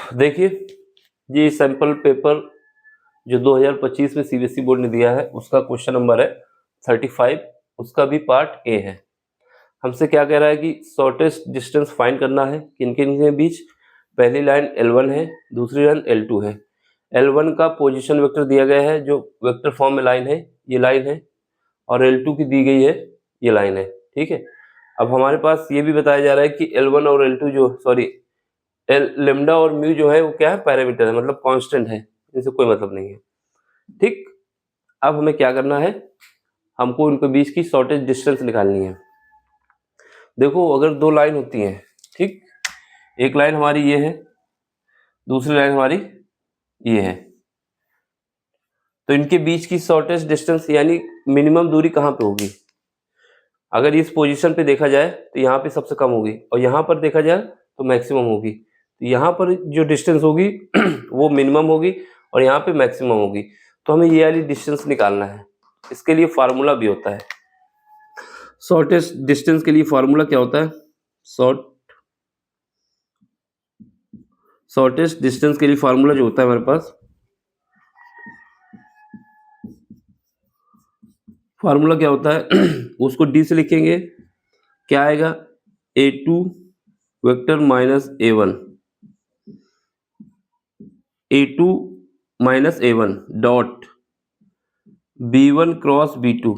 देखिए, ये sample paper जो 2025 में सीबीएसई बोर्ड ने दिया है उसका क्वेश्चन नंबर है 35, उसका भी पार्ट ए है। हमसे क्या कह रहा है कि शॉर्टेस्ट डिस्टेंस फाइंड करना है किन किन के बीच। पहली लाइन L1 है, दूसरी लाइन L2 है। L1 का पोजीशन वेक्टर दिया गया है जो वेक्टर फॉर्म में लाइन है, ये लाइन है, और L2 की दी गई है, ये लाइन है। ठीक है, अब हमारे पास ये भी बताया जा रहा है कि L1 और L2 जो लेमडा और म्यू जो है वो क्या है, पैरामीटर है, मतलब कांस्टेंट है, इनसे कोई मतलब नहीं है। ठीक, अब हमें क्या करना है, हमको उनके बीच की शॉर्टेज डिस्टेंस निकालनी है। देखो, अगर दो लाइन होती हैं, ठीक, एक लाइन हमारी ये है, दूसरी लाइन हमारी ये है, तो इनके बीच की शॉर्टेज डिस्टेंस यानी मिनिमम दूरी कहाँ पे होगी। अगर इस पोजीशन पे देखा जाए तो यहाँ पे सबसे कम होगी, और यहाँ पर देखा जाए तो मैक्सिमम होगी। तो यहाँ पर जो डिस्टेंस होगी वो मिनिमम होगी और यहाँ पे मैक्सिमम होगी। तो हमें ये वाली डिस्टेंस निकालना है। इसके लिए फार्मूला भी होता है। शॉर्टेस्ट डिस्टेंस के लिए फार्मूला क्या होता है, शॉर्टेस्ट डिस्टेंस के लिए फार्मूला जो होता है हमारे पास, फार्मूला क्या होता है उसको डी से लिखेंगे, क्या आएगा, A2 vector minus A1, A2 minus A1 dot B1 cross B2,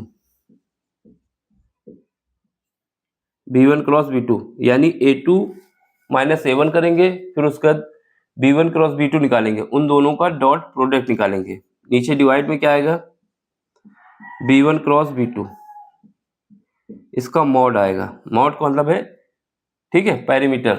B1 cross B2 यानी A2 माइनस A1 करेंगे, फिर उसके बाद B1 क्रॉस B2 निकालेंगे, उन दोनों का डॉट प्रोडक्ट निकालेंगे। नीचे डिवाइड में क्या आएगा, B1 क्रॉस B2, इसका मॉड आएगा। मॉड का मतलब है, ठीक है, पैरीमीटर।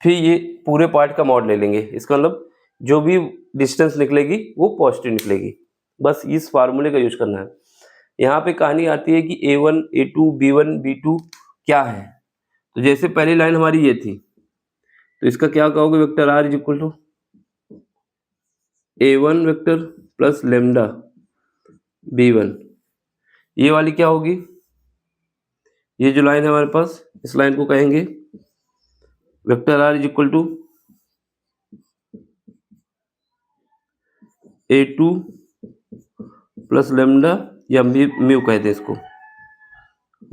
फिर ये पूरे पार्ट का मॉड ले लेंगे, इसका मतलब जो भी डिस्टेंस निकलेगी वो पॉजिटिव निकलेगी। बस इस फार्मूले का यूज करना है। यहाँ पे कहानी आती है कि A1, A2, B1, B2 क्या है। तो जैसे पहली लाइन हमारी ये थी, तो इसका क्या कहोगे, vector R is equal to A1 vector plus lambda B1। ये वाली क्या होगी, ये जो लाइन है हमारे पास, इस लाइन को कहेंगे vector R is equal to A2 plus lambda या म्यू कहते हैं इसको,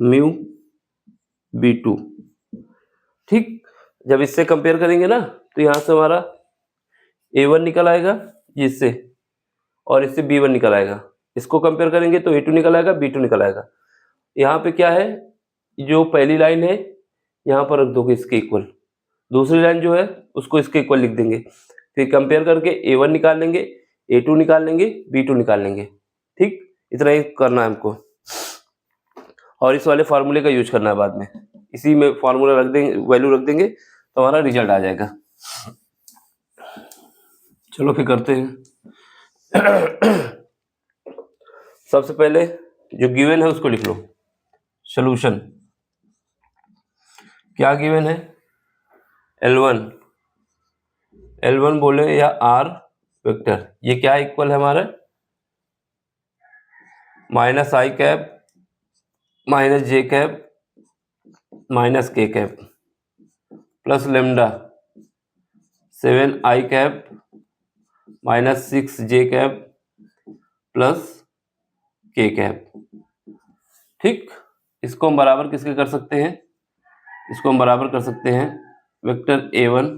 म्यू B2। ठीक, जब इससे कंपेयर करेंगे ना तो यहाँ से हमारा A1 निकल आएगा इससे, और इससे B1 निकल आएगा। इसको कंपेयर करेंगे तो A2 निकल आएगा, B2 निकल आएगा। यहाँ पे क्या है, जो पहली लाइन है यहाँ पर रख दोगे इसके इक्वल, दूसरी लाइन जो है उसको इसके इक्वल लिख देंगे। फिर कंपेयर करके A1 निकाल लेंगे, A2 निकाल लेंगे, B2 निकाल लेंगे। ठीक, इतना ही करना है हमको, और इस वाले फार्मूले का यूज करना है बाद में। इसी में फार्मूला रख देंगे, वैल्यू रख देंगे तो हमारा रिजल्ट आ जाएगा। चलो फिर करते हैं। सबसे पहले जो गिवन है उसको लिख लो, सॉल्यूशन। क्या गिवन है, L1 बोले या R वेक्टर, ये क्या इक्वल है हमारा, माइनस आई कैप माइनस जे कैप माइनस के cap plus lambda 7i cap minus 6j cap plus के कैप। ठीक, इसको हम बराबर किसके कर सकते हैं, इसको हम बराबर कर सकते हैं vector A1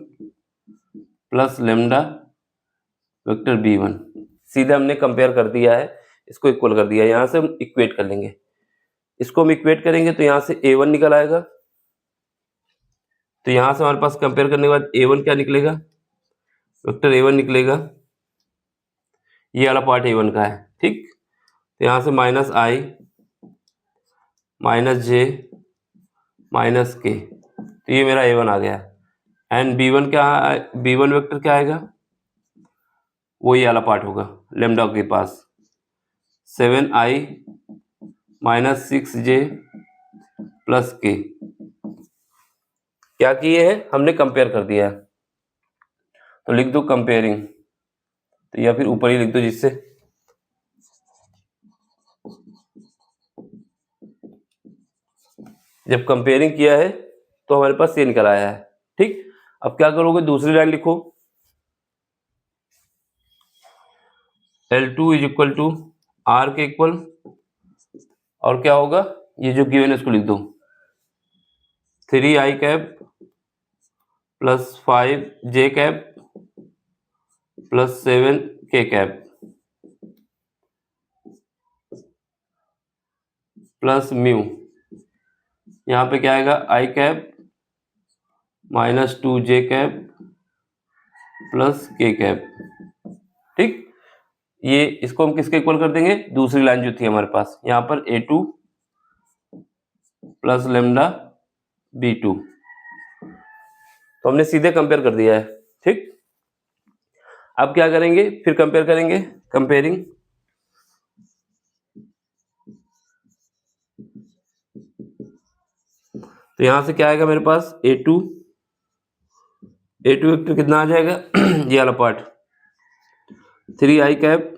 plus lambda vector B1। सीधे हमने कंपेयर कर दिया है, इसको इक्वल कर दिया है। यहाँ से हम इक्वेट कर लेंगे, इसको हम इक्वेट करेंगे तो यहाँ से A1 निकल आएगा। तो यहाँ से हमारे पास कंपेयर करने के बाद A1 क्या निकलेगा, वेक्टर A1 निकलेगा, ये वाला पार्ट A1 का है। ठीक, तो यहाँ से माइनस आई माइनस जे माइनस के, तो ये मेरा A1 आ गया। एंड B1 क्या, B1 वेक्टर क्या आएगा, वो ये वाला पार्ट होगा लेमडा के पास, 7i माइनस 6j प्लस के। क्या किए हैं हमने, कंपेयर कर दिया है, तो लिख दो कंपेयरिंग, तो या फिर ऊपर ही लिख दो जिससे, जब कंपेयरिंग किया है तो हमारे पास ये निकल आया है। ठीक, अब क्या करोगे, दूसरी लाइन लिखो, L2 is equal to R के इक्वल, और क्या होगा, ये जो गिवन है इसको लिख दो, 3i cap plus 5j cap plus 7k cap plus mu, यहाँ पे क्या आएगा, i cap minus 2j cap plus k cap. ठीक, ये इसको हम किसके इक्वल कर देंगे, दूसरी लाइन जो थी हमारे पास, यहाँ पर A2 प्लस लेमडा B2, तो हमने सीधे कंपेयर कर दिया है। ठीक, अब क्या करेंगे, फिर कंपेयर करेंगे, कंपेयरिंग, तो यहां से क्या आएगा मेरे पास, A2 वेक्टर कितना आ जाएगा ये वाला part, 3i cap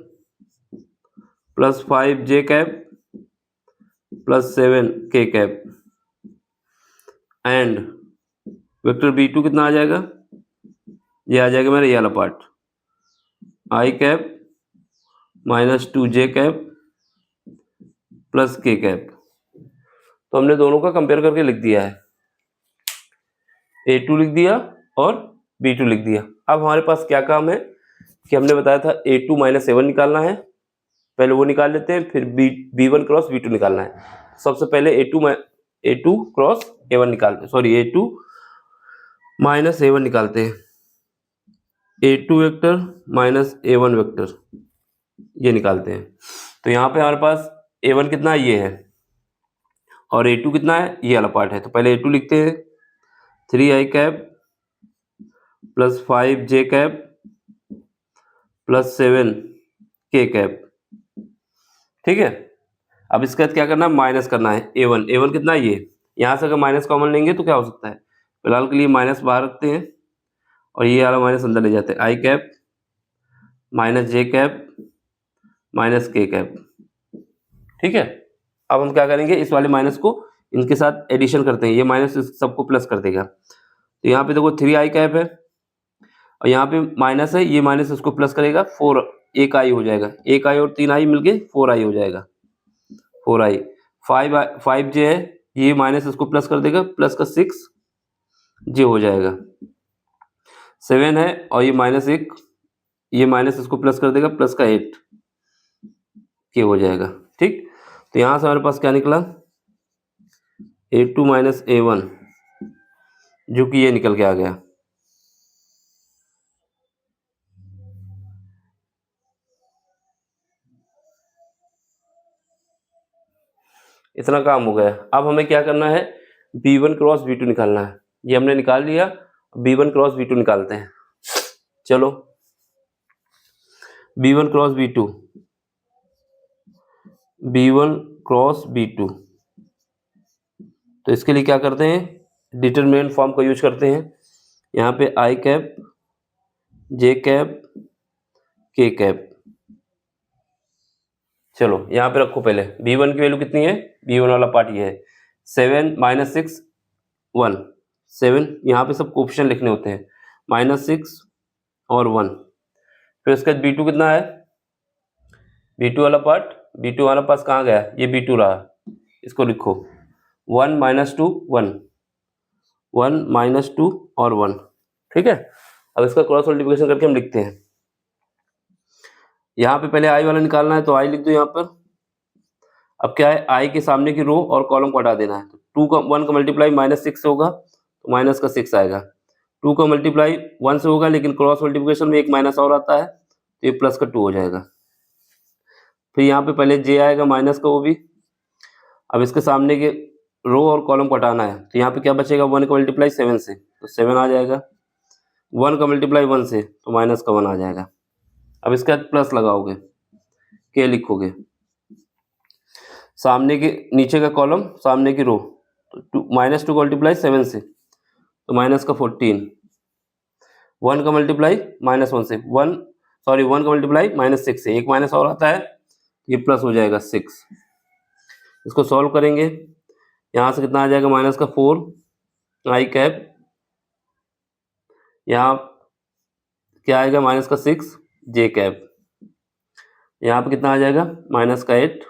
plus 5j cap plus 7k cap, and vector B2 कितना आ जाएगा, ये आ जाएगा मेरा ये वाला part, i cap minus 2j cap plus k cap. तो हमने दोनों का कंपेयर करके लिख दिया है, A2 लिख दिया और B2 लिख दिया। अब हमारे पास क्या काम है कि हमने बताया था A2 माइनस A1 निकालना है, पहले वो निकाल लेते हैं, फिर B1 क्रॉस B2 निकालना है। सबसे पहले A2 क्रॉस A1 निकालते हैं, सॉरी A2 माइनस A1 निकालते हैं, A2 vector minus A1 vector ये निकालते हैं। तो यहाँ पे हमारे पास A1 कितना है, ये है, और A2 कितना है, ये वाला पार्ट है। तो पहले A2 लिखते हैं, 3i cap plus 5j cap plus 7k cap. ठीक है, अब इसके बाद क्या करना है, माइनस करना है A1 कितना है, ये, यहाँ से अगर माइनस कॉमन लेंगे तो क्या हो सकता है, फिलहाल के लिए माइनस बाहर रखते हैं और ये वाला माइनस अंदर ले जाते हैं, i cap minus j cap minus k cap. ठीक है, अब हम क्या करेंगे, इस वाले माइनस को इनके साथ एडिशन करते हैं, ये माइनस सबको प्लस कर देगा। तो यहाँ पे देखो 3i कैप है और यहाँ पे माइनस है, ये माइनस इसको प्लस करेगा, 4 एक i हो जाएगा, एक i और 3i मिलके 4i हो जाएगा, 4i, 5j है, ये माइनस इसको प्लस कर देगा, प्लस का 6j हो जाएगा, 7 है और ये माइनस 1, ये माइनस इसको प्लस कर देगा, प्लस का 8k हो जाएगा। ठीक, तो यहाँ से हमारे पास क्या निकला, A2 माइनस A1 जो कि ये निकल के आ गया। इतना काम हो गया। अब हमें क्या करना है, B1 क्रॉस B2 निकालना है, ये हमने निकाल लिया, B1 क्रॉस B2 निकालते हैं। चलो, B1 cross B2, B1 cross B2, तो इसके लिए क्या करते हैं, डिटरमिनेंट फॉर्म का यूज करते हैं। यहाँ पे i cap j cap k cap, चलो यहाँ पे रखो, पहले B1 की वैल्यू कितनी है, B1 वाला पार्ट ये है, 7 माइनस 6 1, 7, यहाँ पे सब कोफिशिएंट लिखने होते हैं, माइनस 6 और 1। फिर उसके बाद B2 कितना है, B2 वाला पार्ट, B2 वाला पास कहाँ गया, ये B2 रहा, इसको लिखो, 1 माइनस 2 1, 1 माइनस 2 और 1। ठीक है, अब इसका क्रॉस मल्टीप्लिकेशन करके हम लिखते हैं। यहाँ पे पहले i वाला निकालना है, तो i लिख दो यहाँ पर। अब क्या है, i के सामने की रो और कॉलम को हटा देना है, तो 1 का मल्टीप्लाई माइनस 6 से होगा, तो माइनस का 6 आएगा, 2 का मल्टीप्लाई 1 से होगा, लेकिन क्रॉस मल्टीप्लिकेशन में एक माइनस और आता है, तो ये प्लस का 2 हो जाएगा। फिर यहाँ पे पहले j आएगा माइनस का, वो भी। अब इसके सामने के रो और कॉलम को हटाना है, तो यहाँ पे क्या बचेगा, 1 का मल्टीप्लाई 7 से, तो 7 आ जाएगा, 1 का मल्टीप्लाई 1 से, तो माइनस का 1 आ जाएगा। अब इसके बाद प्लस लगाओगे, के लिखोगे, सामने के नीचे का कॉलम सामने की रो, तो माइनस 2 का मल्टीप्लाई 7 से, तो माइनस का 14, 1 का मल्टीप्लाई माइनस 1 से, 1 का मल्टीप्लाई माइनस 6 से, एक माइनस और आता है, ये प्लस हो जाएगा 6। इसको सॉल्व करेंगे, यहाँ से कितना आ जाएगा, माइनस का 4 i कैप यहाँ क्या आएगा माइनस का 6 जे कैप, यहाँ पे कितना आ जाएगा माइनस का 8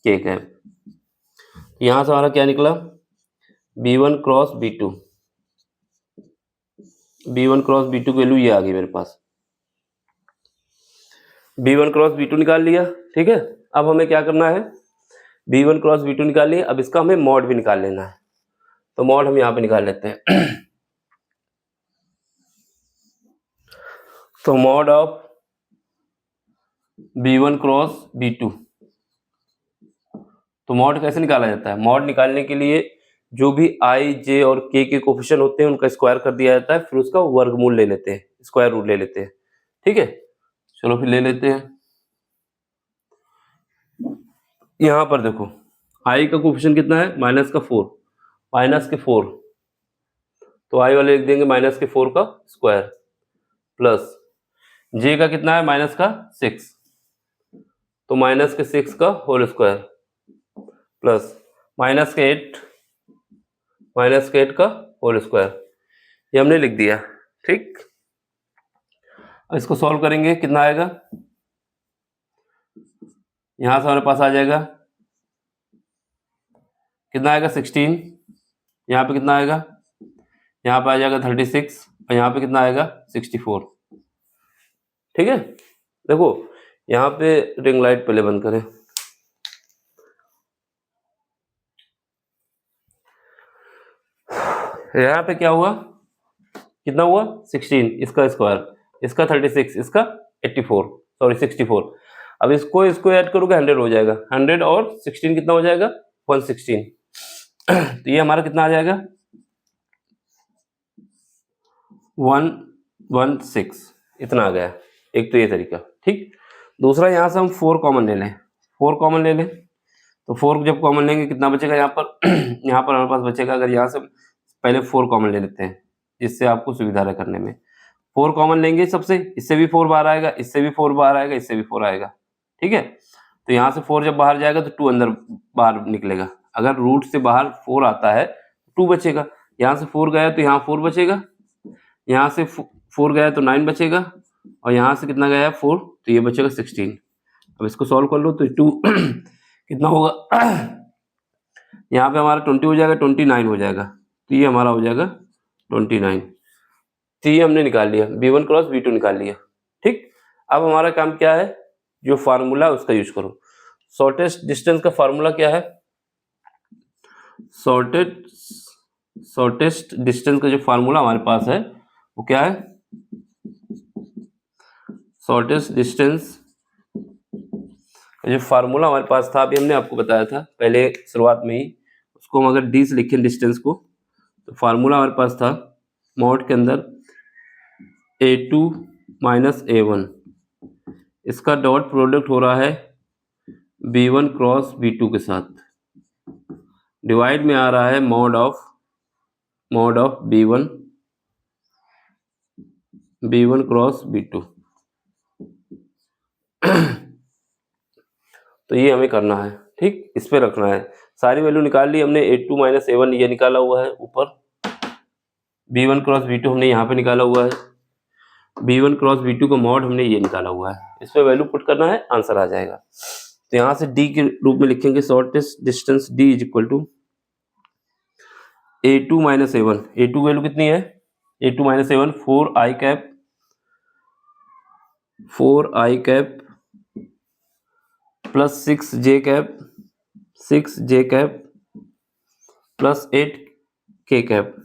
के कैप। यहाँ से हमारा क्या निकला B1 cross B2, B1 cross B2 की वैल्यू ये आ गई मेरे पास, B1 क्रॉस B2 निकाल लिया। ठीक है, अब हमें क्या करना है, B1 क्रॉस B2 निकाल लिया, अब इसका हमें मॉड भी निकाल लेना है, तो मॉड हम यहाँ पे निकाल लेते हैं। तो mod of B1 cross B2, तो मॉड कैसे निकाला जाता है, मॉड निकालने के लिए जो भी i, j और k के कोफिशिएंट होते हैं उनका स्क्वायर कर दिया जाता है, फिर उसका वर्गमूल ले लेते हैं, स्क्वायर रूट ले लेते हैं। ठीक है, चलो फिर ले लेते हैं। यहाँ पर देखो i का कोफिशिएंट कितना है माइनस का 4, माइनस के 4, तो i वाले लिख देंगे माइनस के 4 का स्क्वायर, प्लस j का कितना है माइनस का 6, तो माइनस के 6 का होल स्क्वायर, प्लस माइनस के 8, माइनस के 8 का होल स्क्वायर, ये हमने लिख दिया। ठीक, इसको सॉल्व करेंगे, कितना आएगा, यहां से हमारे पास आ जाएगा कितना आएगा 16, यहाँ पे कितना आएगा, यहाँ पे आ जाएगा 36, और यहाँ पे कितना आएगा 64। ठीक है, देखो यहाँ पे रिंग लाइट पहले बंद करें। यहाँ पे क्या हुआ, कितना हुआ 16, इसका स्क्वायर, इसका 36, इसका 84, सॉरी 64। अब इसको ऐड करोगे 100 हो जाएगा, 100 और 16 कितना हो जाएगा 116। तो ये हमारा कितना आ जाएगा 116, इतना आ गया। एक तो ये तरीका। ठीक, दूसरा यहाँ से हम 4 कॉमन ले लें, 4 कॉमन ले लें, तो 4 जब कॉमन लेंगे कितना बचेगा यहाँ पर यहाँ पर हमारे पास बचेगा, अगर यहाँ से पहले 4 कॉमन ले लेते हैं जिससे आपको सुविधा रहे करने में, 4 कॉमन लेंगे सबसे, इससे भी 4 बाहर आएगा, इससे भी 4 बाहर आएगा, इससे भी 4 आएगा। ठीक है, तो यहाँ से 4 जब बाहर जाएगा तो 2 अंदर बाहर निकलेगा, अगर रूट से बाहर 4 आता है 2 बचेगा, यहाँ से 4 गया तो यहाँ 4 बचेगा, यहाँ से 4 गया तो 9 बचेगा, और यहाँ से कितना गया 4, तो ये बचेगा 16। अब इसको सॉल्व कर लो तो 2 कितना होगा यहाँ पे हमारा 20 हो जाएगा, 29 हो जाएगा, तो ये हमारा हो जाएगा 29। तो ये हमने निकाल लिया, B1 क्रॉस B2 निकाल लिया। ठीक, अब हमारा काम क्या है, जो फार्मूला उसका यूज करो। शॉर्टेस्ट डिस्टेंस का फार्मूला क्या है, शॉर्टेस्ट डिस्टेंस का जो फार्मूला हमारे पास है वो क्या है, शॉर्टेस्ट डिस्टेंस का जो फार्मूला हमारे पास था, अभी हमने आपको बताया था पहले शुरुआत में ही, उसको हम अगर डी से लिखें डिस्टेंस को, तो फार्मूला हमारे पास था मॉड के अंदर A2 माइनस A1, इसका डॉट प्रोडक्ट हो रहा है B1 क्रॉस B2 के साथ, डिवाइड में आ रहा है mod of B1 cross B2। तो ये हमें करना है। ठीक, इस पे रखना है, सारी वैल्यू निकाल ली हमने, A2 माइनस A1 ये निकाला हुआ है ऊपर, B1 क्रॉस B2 हमने यहाँ पे निकाला हुआ है, B1 क्रॉस B2 का मॉड हमने ये निकाला हुआ है, इस पे वैल्यू पुट करना है, आंसर आ जाएगा। तो यहाँ से D के रूप में लिखेंगे shortest distance D is equal to A2 minus A1, A2 value कितनी है, A2 minus A1 4 I cap plus 6 J cap plus 8 K cap.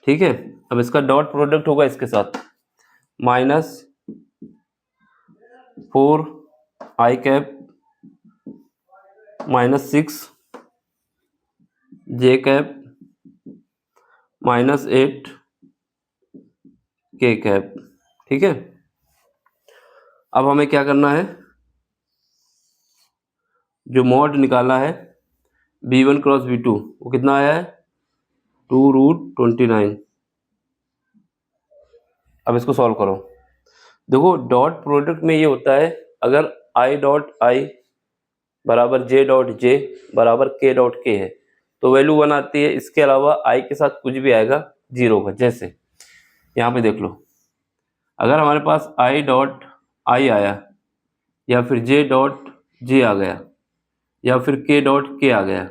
ठीक है, अब इसका डॉट प्रोडक्ट होगा इसके साथ, minus 4 I cap minus 6 J cap minus 8 K cap. ठीक है, अब हमें क्या करना है, जो मॉड निकाला है B1 क्रॉस B2 वो कितना आया है 2√29। अब इसको सॉल्व करो, देखो डॉट प्रोडक्ट में ये होता है, अगर I डॉट I बराबर J डॉट J बराबर K डॉट K है, तो वैल्यू 1 आती है। इसके अलावा आई के साथ कुछ भी आएगा 0 होगा। जैसे यहाँ पे देख लो, अगर हमारे पास आई डॉट आई आया, या फिर जे डॉट जे आ गया, या फिर के डॉट के आ गया,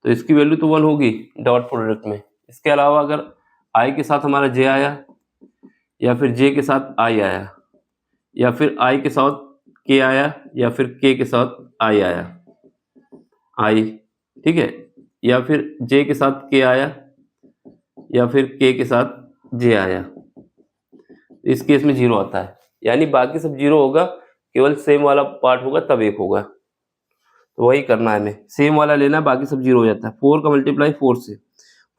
तो इसकी वैल्यू तो 1 होगी डॉट प्रोडक्ट में। इसके अलावा अगर आई के साथ हमारा जे आया, या फिर जे के साथ आई आया, या फिर आई के साथ के आया, या फिर के के साथ आई आया, आई, ठीक है, या फिर जे के साथ के आया, या फिर के के साथ जे आया, इस केस में 0 आता है। यानी बाकी सब 0 होगा, केवल सेम वाला पार्ट होगा तब 1 होगा। तो वही करना है हमें, सेम वाला लेना है, बाकी सब 0 हो जाता है। 4 का मल्टीप्लाई 4 से,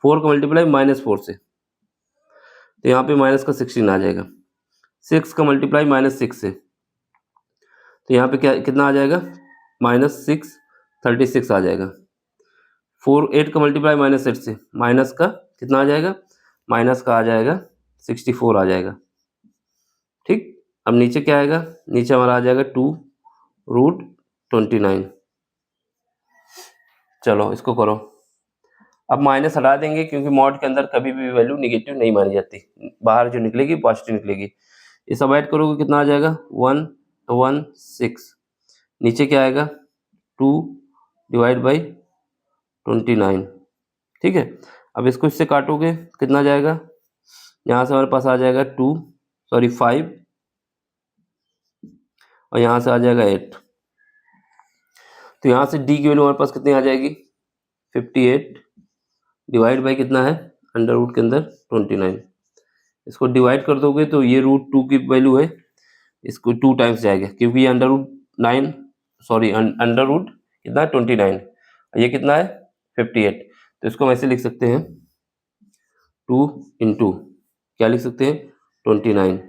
4 का मल्टीप्लाई -4 से, तो यहाँ पे माइनस का 16 आ जाएगा। 6 का मल्टीप्लाई -6 से, तो यहाँ पे क्या कितना आ जाएगा, -6 36 आ जाएगा। 8 का मल्टीप्लाई -8 से, माइनस का कितना आ जाएगा, माइनस का आ जाएगा 64 आ जाएगा। ठीक, अब नीचे क्या आएगा, नीचे हमारा आ जाएगा 2√29। चलो इसको करो। अब माइनस हटा देंगे क्योंकि मॉड के अंदर कभी भी वैल्यू निगेटिव नहीं मानी जाती, बाहर जो निकलेगी पॉजिटिव निकलेगी। ये सब ऐड करोगे कितना आ जाएगा, 116। नीचे क्या आएगा, 2/29। ठीक है, अब इसको इससे काटोगे कितना जाएगा, यहाँ से हमारे पास आ जाएगा 5, और यहाँ से आ जाएगा 8। तो यहाँ से डी की वैल्यू हमारे पास कितनी आ जाएगी, 58 डिवाइड बाई कितना है, अंडर रूट के अंदर 29। इसको डिवाइड कर दोगे तो ये √2 की वैल्यू है, इसको 2 टाइम्स जाएगा क्योंकि ये अंडर रूट कितना 29, ये कितना है 58। तो इसको हम ऐसे लिख सकते हैं, 2 इंटू क्या लिख सकते हैं 29,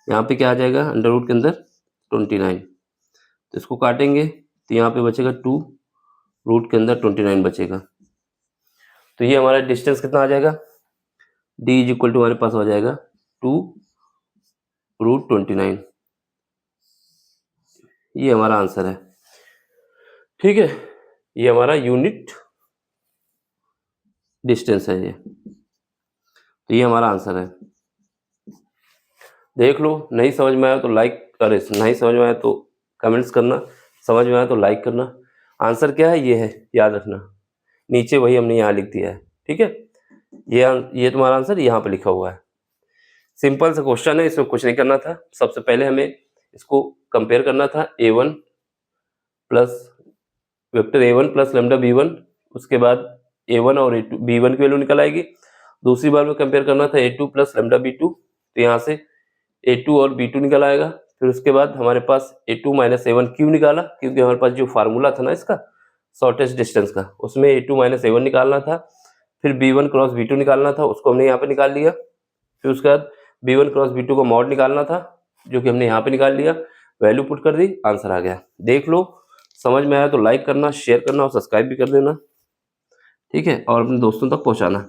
यहाँ पे क्या आ जाएगा अंडर रूट के अंदर 29। तो इसको काटेंगे तो यहाँ पे बचेगा 2 रूट के अंदर 29 बचेगा। तो ये हमारा डिस्टेंस कितना आ जाएगा, d इज इक्वल टू हमारे पास हो जाएगा 2√29। ये हमारा आंसर है। ठीक है, ये हमारा यूनिट डिस्टेंस है ये, तो ये हमारा आंसर है। देख लो, नहीं समझ में आया तो लाइक करे, नहीं समझ में आया तो कमेंट्स करना, समझ में आया तो लाइक करना। आंसर क्या है, ये है, याद रखना, नीचे वही हमने यहाँ लिख दिया है। ठीक है, ये तुम्हारा आंसर यहाँ पे लिखा हुआ है। सिंपल सा क्वेश्चन है, इसमें कुछ नहीं करना था। सबसे पहले हमें इसको कंपेयर करना था a1 plus vector a1 plus lambda b1, उसके बाद a1 और b1 की वैल्यू निकल आएगी। दूसरी बार में कंपेयर करना था a2 प्लस लैम्डा b2, तो यहाँ से a2 और b2 निकल आएगा। फिर उसके बाद हमारे पास a2 माइनस a1 क्यों निकाला, क्योंकि हमारे पास जो फार्मूला था ना इसका शॉर्टेस्ट डिस्टेंस का, उसमें a2 माइनस a1 निकालना था। फिर b1 क्रॉस b2 निकालना था, उसको हमने यहाँ पे निकाल लिया। फिर उसके बाद b1 क्रॉस b2 का मॉड निकालना था, जो कि हमने यहाँ पे निकाल लिया। वैल्यू पुट कर दी, आंसर आ गया। देख लो, समझ में आया तो लाइक करना, शेयर करना और सब्सक्राइब भी कर देना। ठीक है, और अपने दोस्तों तक पहुँचाना।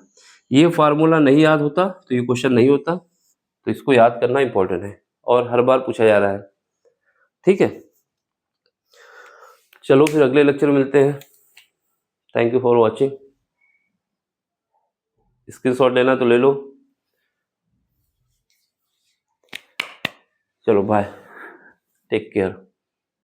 ये फार्मूला नहीं याद होता तो ये क्वेश्चन नहीं होता, तो इसको याद करना इंपॉर्टेंट है और हर बार पूछा जा रहा है। ठीक है, चलो फिर अगले लेक्चर में मिलते हैं। Thank you for watching. Screenshot लेना तो ले लो। चलो बाय, टेक केयर।